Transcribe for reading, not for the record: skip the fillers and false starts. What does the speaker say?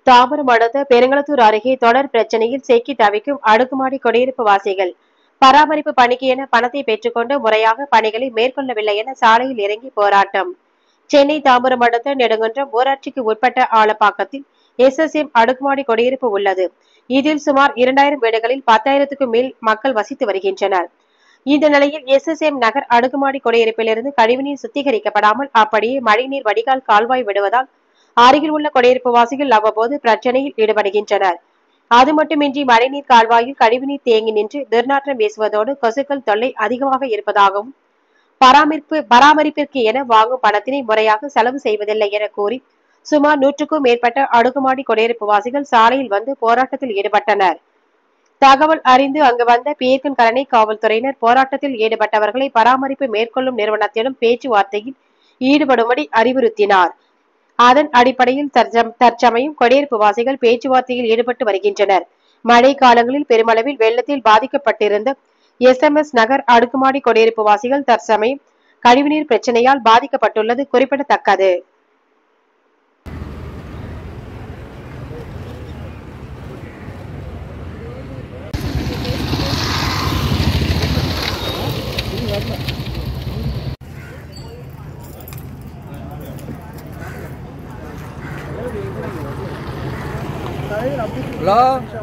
தாம்பரம் அடுத்த பெருங்களத்தூர் அருகே தொடர் பிரச்சனையில் சிக்கி தவிக்கும் அடுக்குமாடி குடியிருப்பு வாசிகள் பராமரிப்பு பணிக்கு என பணத்தை பெற்றுக்கொண்டு முறையாக பணிகளை மேற்கொள்ளவில்லை என சாலையில் இறங்கி போராட்டம். சென்னை தாம்பரம் அடுத்த நெடுங்குன்றம் ஊராட்சிக்கு உட்பட்ட ஆலப்பாக்கத்தில் SSM அடுக்குமாடி குடியிருப்பு உள்ளது. இதில் சுமார் 2000 வீடுகளில் 10,000க்கும் மேல் மக்கள் வசித்து வருகின்றனர். இந்த நிலையில் SSM நகர் அடுக்குமாடி குடியிருப்பிலிருந்து கழிவுநீர் சுத்திகரிக்கப்படாமல் அப்படியே மழைநீர் வடிகால் கால்வாய் விடுவதால் அருகில் உள்ள குடியிருப்பு வாசிகள் அவ்வப்போது பிரச்சனையில் ஈடுபடுகின்றனர். அது மட்டுமின்றி மழைநீர் கால்வாயில் கழிவுநீர் தேங்கி நின்று துர்நாற்றம் வீசுவதோடு கொசுக்கள் தொல்லை அதிகமாக இருப்பதாகவும் பராமரிப்பிற்கு என வாங்கும் பணத்தினை முறையாக செலவு செய்வதில்லை என கூறி சுமார் 100க்கும் மேற்பட்ட அடுக்குமாடி குடியிருப்பு வாசிகள் சாலையில் வந்து போராட்டத்தில் ஈடுபட்டனர். தகவல் அறிந்து அங்கு வந்த பீர்க்கன் கழனி காவல்துறையினர் போராட்டத்தில் ஈடுபட்டவர்களை பராமரிப்பு மேற்கொள்ளும் நிறுவனத்திடம் பேச்சுவார்த்தையில் ஈடுபடும்படி அறிவுறுத்தினார். அதன் அடிப்படையில் தற்சமயம் குடியிருப்பு வாசிகள் பேச்சுவார்த்தையில் ஈடுபட்டு வருகின்றனர். மழை காலங்களில் பெருமளவில் வெள்ளத்தில் பாதிக்கப்பட்டிருந்த SMS நகர் அடுக்குமாடி குடியிருப்பு வாசிகள் தற்சமயம் கழிவுநீர் பிரச்சனையால் பாதிக்கப்பட்டுள்ளது குறிப்பிடத்தக்கது. Hello?